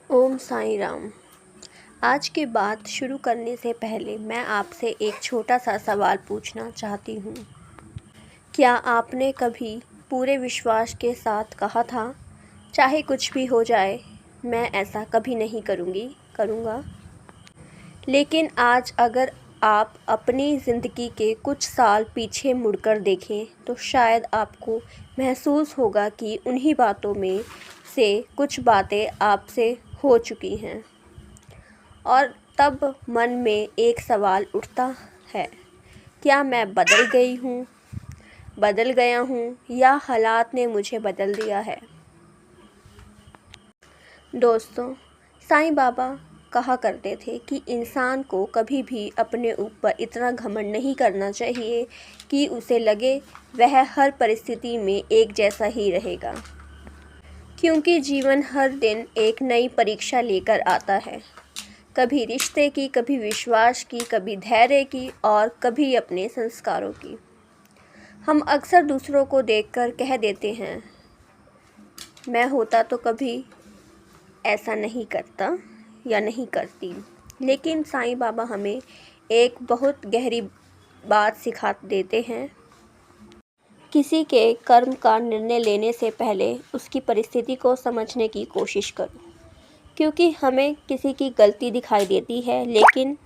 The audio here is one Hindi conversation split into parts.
ओम साईं राम। आज की बात शुरू करने से पहले मैं आपसे एक छोटा सा सवाल पूछना चाहती हूँ। क्या आपने कभी पूरे विश्वास के साथ कहा था, चाहे कुछ भी हो जाए, मैं ऐसा कभी नहीं करूँगा? लेकिन आज अगर आप अपनी ज़िंदगी के कुछ साल पीछे मुड़कर देखें तो शायद आपको महसूस होगा कि उन्हीं बातों में से कुछ बातें आपसे हो चुकी हैं। और तब मन में एक सवाल उठता है, क्या मैं बदल गया हूँ या हालात ने मुझे बदल दिया है? दोस्तों, साईं बाबा कहा करते थे कि इंसान को कभी भी अपने ऊपर इतना घमंड नहीं करना चाहिए कि उसे लगे वह हर परिस्थिति में एक जैसा ही रहेगा, क्योंकि जीवन हर दिन एक नई परीक्षा लेकर आता है। कभी रिश्ते की, कभी विश्वास की, कभी धैर्य की और कभी अपने संस्कारों की। हम अक्सर दूसरों को देखकर कह देते हैं, मैं होता तो कभी ऐसा नहीं करता या नहीं करती। लेकिन साईं बाबा हमें एक बहुत गहरी बात सिखा देते हैं। किसी के कर्म का निर्णय लेने से पहले उसकी परिस्थिति को समझने की कोशिश करो, क्योंकि हमें किसी की गलती दिखाई देती है लेकिन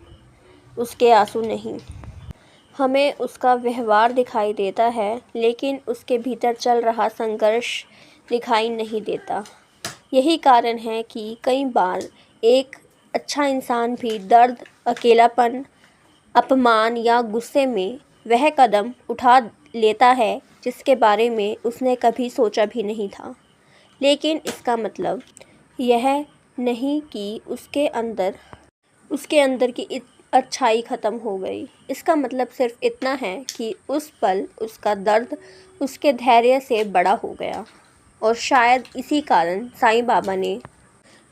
उसके आंसू नहीं। हमें उसका व्यवहार दिखाई देता है लेकिन उसके भीतर चल रहा संघर्ष दिखाई नहीं देता। यही कारण है कि कई बार एक अच्छा इंसान भी दर्द, अकेलापन, अपमान या गुस्से में वह कदम उठा लेता है जिसके बारे में उसने कभी सोचा भी नहीं था। लेकिन इसका मतलब यह नहीं कि उसके अंदर की अच्छाई ख़त्म हो गई। इसका मतलब सिर्फ इतना है कि उस पल उसका दर्द उसके धैर्य से बड़ा हो गया। और शायद इसी कारण साईं बाबा ने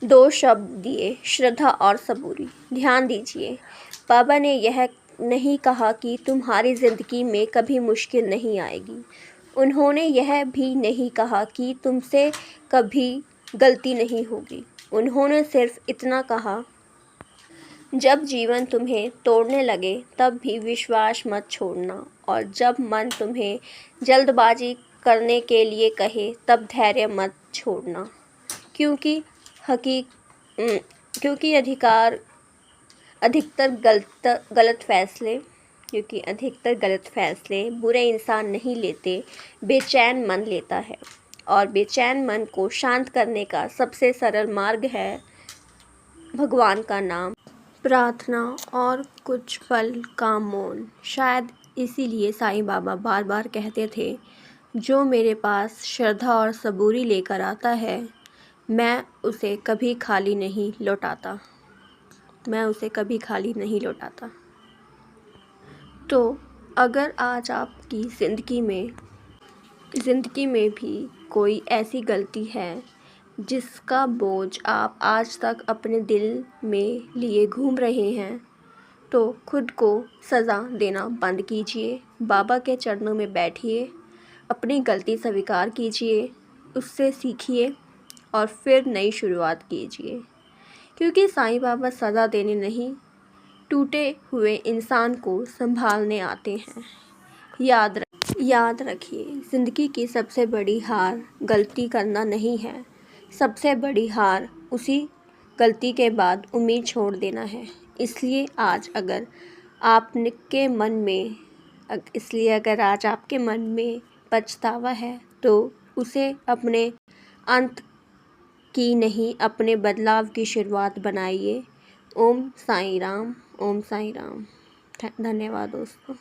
2 शब्द दिए, श्रद्धा और सबूरी। ध्यान दीजिए, बाबा ने यह नहीं कहा कि तुम्हारी ज़िंदगी में कभी मुश्किल नहीं आएगी। उन्होंने यह भी नहीं कहा कि तुमसे कभी गलती नहीं होगी। उन्होंने सिर्फ इतना कहा, जब जीवन तुम्हें तोड़ने लगे तब भी विश्वास मत छोड़ना, और जब मन तुम्हें जल्दबाजी करने के लिए कहे तब धैर्य मत छोड़ना, क्योंकि अधिकतर गलत फैसले बुरे इंसान नहीं लेते, बेचैन मन लेता है। और बेचैन मन को शांत करने का सबसे सरल मार्ग है भगवान का नाम, प्रार्थना और कुछ पल का मौन। शायद इसीलिए साईं बाबा बार बार कहते थे, जो मेरे पास श्रद्धा और सबूरी लेकर आता है, मैं उसे कभी खाली नहीं लौटाता। तो अगर आज आपकी ज़िंदगी में भी कोई ऐसी गलती है जिसका बोझ आप आज तक अपने दिल में लिए घूम रहे हैं, तो खुद को सज़ा देना बंद कीजिए। बाबा के चरणों में बैठिए, अपनी गलती स्वीकार कीजिए, उससे सीखिए और फिर नई शुरुआत कीजिए। क्योंकि साईं बाबा सज़ा देने नहीं, टूटे हुए इंसान को संभालने आते हैं। याद रखिए, ज़िंदगी की सबसे बड़ी हार गलती करना नहीं है। सबसे बड़ी हार उसी गलती के बाद उम्मीद छोड़ देना है। इसलिए अगर आपके मन में पछतावा है तो उसे अपने अंत की नहीं, अपने बदलाव की शुरुआत बनाइए। ओम साईं राम। ओम साईं राम। धन्यवाद दोस्तों।